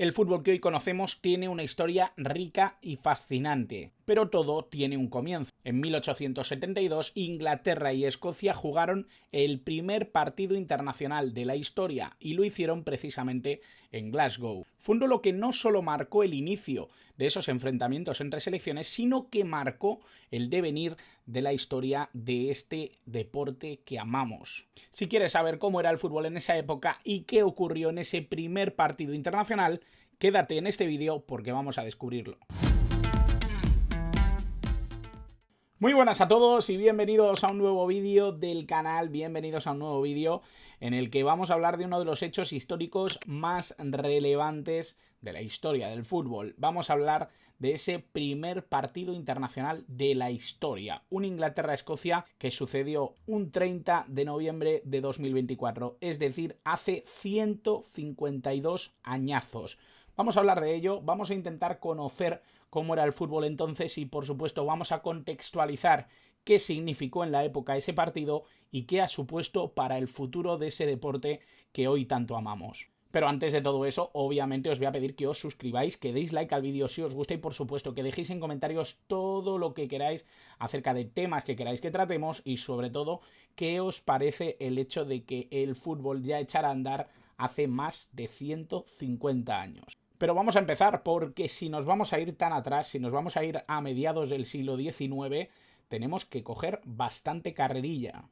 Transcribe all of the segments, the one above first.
El fútbol que hoy conocemos tiene una historia rica y fascinante, pero todo tiene un comienzo. En 1872, Inglaterra y Escocia jugaron el primer partido internacional de la historia y lo hicieron precisamente en Glasgow. Fue un duelo que no solo marcó el inicio de esos enfrentamientos entre selecciones, sino que marcó el devenir de la historia de este deporte que amamos. Si quieres saber cómo era el fútbol en esa época y qué ocurrió en ese primer partido internacional, quédate en este vídeo porque vamos a descubrirlo. Muy buenas a todos y bienvenidos a un nuevo vídeo del canal, bienvenidos a un nuevo vídeo en el que vamos a hablar de uno de los hechos históricos más relevantes de la historia del fútbol. Vamos a hablar de ese primer partido internacional de la historia, un Inglaterra-Escocia que sucedió un 30 de noviembre de 2024, es decir, hace 152 añazos. Vamos a hablar de ello, vamos a intentar conocer cómo era el fútbol entonces y por supuesto vamos a contextualizar qué significó en la época ese partido y qué ha supuesto para el futuro de ese deporte que hoy tanto amamos. Pero antes de todo eso, obviamente os voy a pedir que os suscribáis, que deis like al vídeo si os gusta y por supuesto que dejéis en comentarios todo lo que queráis acerca de temas que queráis que tratemos y sobre todo qué os parece el hecho de que el fútbol ya echara a andar hace más de 150 años. Pero vamos a empezar porque si nos vamos a ir tan atrás, si nos vamos a ir a mediados del siglo XIX, tenemos que coger bastante carrerilla.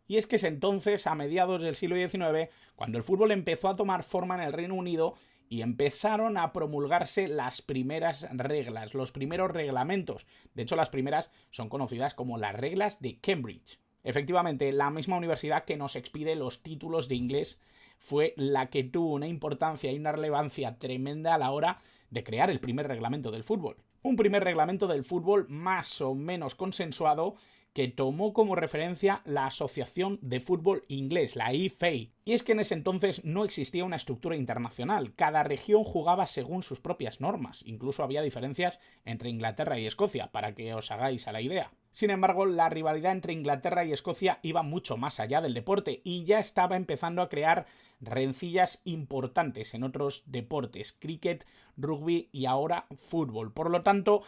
Y es que es entonces, a mediados del siglo XIX, cuando el fútbol empezó a tomar forma en el Reino Unido y empezaron a promulgarse las primeras reglas, los primeros reglamentos. De hecho, las primeras son conocidas como las reglas de Cambridge. Efectivamente, la misma universidad que nos expide los títulos de inglés fue la que tuvo una importancia y una relevancia tremenda a la hora de crear el primer reglamento del fútbol. Un primer reglamento del fútbol más o menos consensuado que tomó como referencia la Asociación de Fútbol Inglés, la FA. Y es que en ese entonces no existía una estructura internacional, cada región jugaba según sus propias normas, incluso había diferencias entre Inglaterra y Escocia, para que os hagáis a la idea. Sin embargo, la rivalidad entre Inglaterra y Escocia iba mucho más allá del deporte y ya estaba empezando a crear rencillas importantes en otros deportes, cricket, rugby y ahora fútbol. Por lo tanto,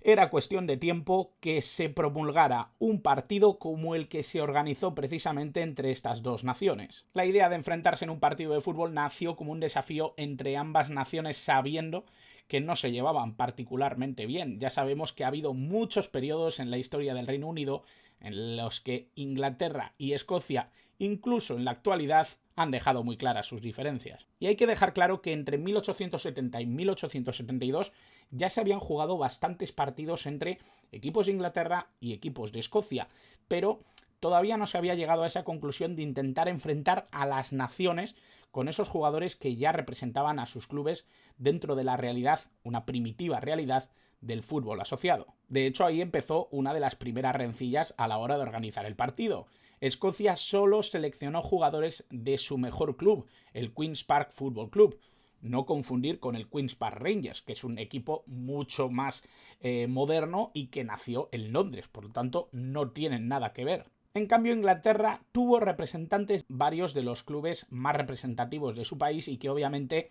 era cuestión de tiempo que se promulgara un partido como el que se organizó precisamente entre estas dos naciones. La idea de enfrentarse en un partido de fútbol nació como un desafío entre ambas naciones sabiendo que no se llevaban particularmente bien. Ya sabemos que ha habido muchos periodos en la historia del Reino Unido en los que Inglaterra y Escocia, incluso en la actualidad, han dejado muy claras sus diferencias. Y hay que dejar claro que entre 1870 y 1872 ya se habían jugado bastantes partidos entre equipos de Inglaterra y equipos de Escocia, pero todavía no se había llegado a esa conclusión de intentar enfrentar a las naciones con esos jugadores que ya representaban a sus clubes dentro de la realidad, una primitiva realidad del fútbol asociado. De hecho, ahí empezó una de las primeras rencillas a la hora de organizar el partido. Escocia solo seleccionó jugadores de su mejor club, el Queen's Park Football Club. No confundir con el Queen's Park Rangers, que es un equipo mucho más moderno y que nació en Londres, por lo tanto no tienen nada que ver. En cambio, Inglaterra tuvo representantes varios de los clubes más representativos de su país y que obviamente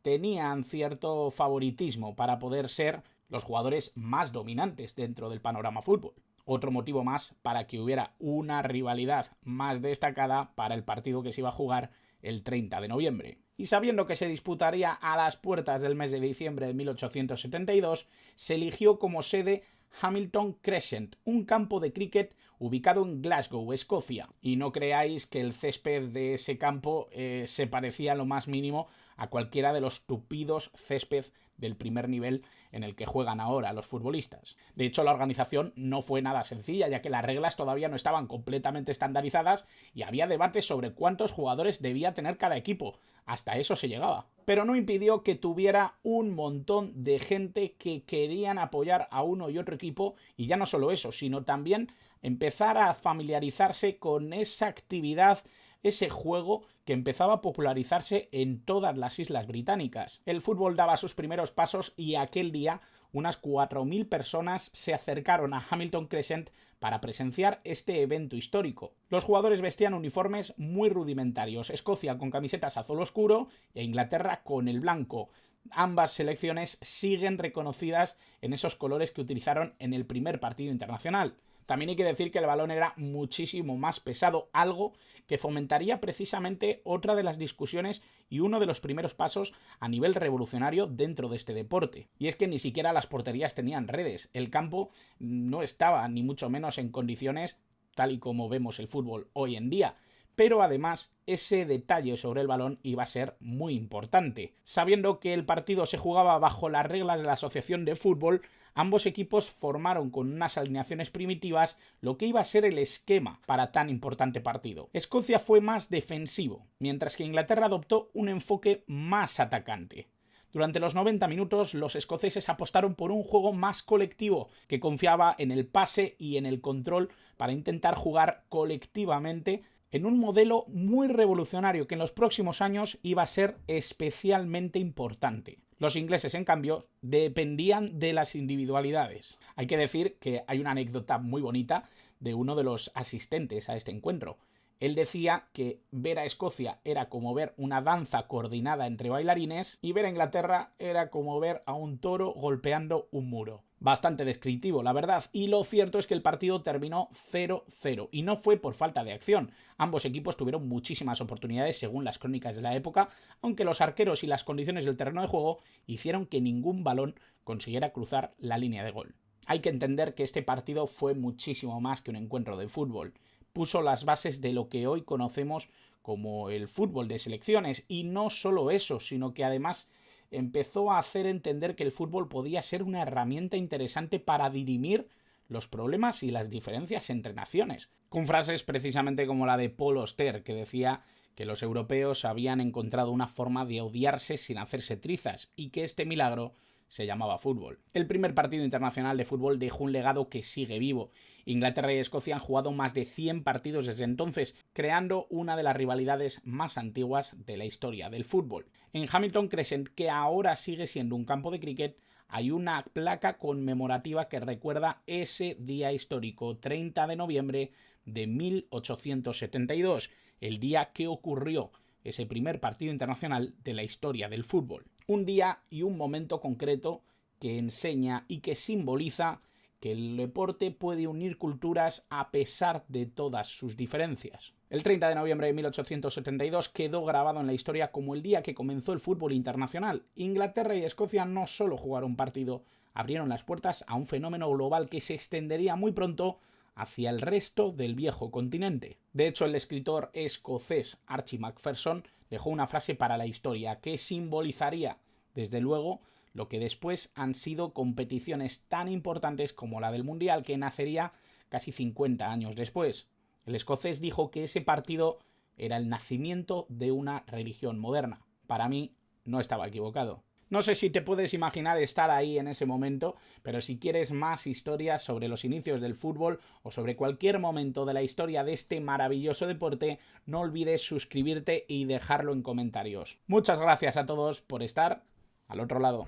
tenían cierto favoritismo para poder ser los jugadores más dominantes dentro del panorama fútbol. Otro motivo más para que hubiera una rivalidad más destacada para el partido que se iba a jugar el 30 de noviembre. Y sabiendo que se disputaría a las puertas del mes de diciembre de 1872, se eligió como sede Hamilton Crescent, un campo de cricket ubicado en Glasgow, Escocia. Y no creáis que el césped de ese campo se parecía lo más mínimo a cualquiera de los tupidos césped del primer nivel en el que juegan ahora los futbolistas. De hecho, la organización no fue nada sencilla, ya que las reglas todavía no estaban completamente estandarizadas y había debates sobre cuántos jugadores debía tener cada equipo. Hasta eso se llegaba. Pero no impidió que tuviera un montón de gente que querían apoyar a uno y otro equipo, y ya no solo eso, sino también empezar a familiarizarse con esa actividad, ese juego que empezaba a popularizarse en todas las islas británicas. El fútbol daba sus primeros pasos y aquel día unas 4.000 personas se acercaron a Hamilton Crescent para presenciar este evento histórico. Los jugadores vestían uniformes muy rudimentarios, Escocia con camisetas azul oscuro e Inglaterra con el blanco. ambas selecciones siguen reconocidas en esos colores que utilizaron en el primer partido internacional. También hay que decir que el balón era muchísimo más pesado, algo que fomentaría precisamente otra de las discusiones y uno de los primeros pasos a nivel revolucionario dentro de este deporte. Y es que ni siquiera las porterías tenían redes, el campo no estaba ni mucho menos en condiciones tal y como vemos el fútbol hoy en día. Pero además ese detalle sobre el balón iba a ser muy importante. Sabiendo que el partido se jugaba bajo las reglas de la Asociación de Fútbol, ambos equipos formaron con unas alineaciones primitivas lo que iba a ser el esquema para tan importante partido. Escocia fue más defensivo, mientras que Inglaterra adoptó un enfoque más atacante. Durante los 90 minutos, los escoceses apostaron por un juego más colectivo, que confiaba en el pase y en el control para intentar jugar colectivamente en un modelo muy revolucionario que en los próximos años iba a ser especialmente importante. Los ingleses, en cambio, dependían de las individualidades. Hay que decir que hay una anécdota muy bonita de uno de los asistentes a este encuentro. Él decía que ver a Escocia era como ver una danza coordinada entre bailarines y ver a Inglaterra era como ver a un toro golpeando un muro. Bastante descriptivo, la verdad, y lo cierto es que el partido terminó 0-0 y no fue por falta de acción. Ambos equipos tuvieron muchísimas oportunidades según las crónicas de la época, aunque los arqueros y las condiciones del terreno de juego hicieron que ningún balón consiguiera cruzar la línea de gol. Hay que entender que este partido fue muchísimo más que un encuentro de fútbol. Puso las bases de lo que hoy conocemos como el fútbol de selecciones, y no solo eso, sino que además empezó a hacer entender que el fútbol podía ser una herramienta interesante para dirimir los problemas y las diferencias entre naciones, con frases precisamente como la de Paul Auster, que decía que los europeos habían encontrado una forma de odiarse sin hacerse trizas y que este milagro se llamaba fútbol. El primer partido internacional de fútbol dejó un legado que sigue vivo. Inglaterra y Escocia han jugado más de 100 partidos desde entonces, creando una de las rivalidades más antiguas de la historia del fútbol. En Hamilton Crescent, que ahora sigue siendo un campo de cricket, hay una placa conmemorativa que recuerda ese día histórico, 30 de noviembre de 1872, el día que ocurrió ese primer partido internacional de la historia del fútbol. Un día y un momento concreto que enseña y que simboliza que el deporte puede unir culturas a pesar de todas sus diferencias. El 30 de noviembre de 1872 quedó grabado en la historia como el día que comenzó el fútbol internacional. Inglaterra y Escocia no solo jugaron un partido, abrieron las puertas a un fenómeno global que se extendería muy pronto hacia el resto del viejo continente. De hecho, el escritor escocés Archie Macpherson dejó una frase para la historia que simbolizaría, desde luego, lo que después han sido competiciones tan importantes como la del Mundial, que nacería casi 50 años después. El escocés dijo que ese partido era el nacimiento de una religión moderna. Para mí, no estaba equivocado. No sé si te puedes imaginar estar ahí en ese momento, pero si quieres más historias sobre los inicios del fútbol o sobre cualquier momento de la historia de este maravilloso deporte, no olvides suscribirte y dejarlo en comentarios. Muchas gracias a todos por estar al otro lado.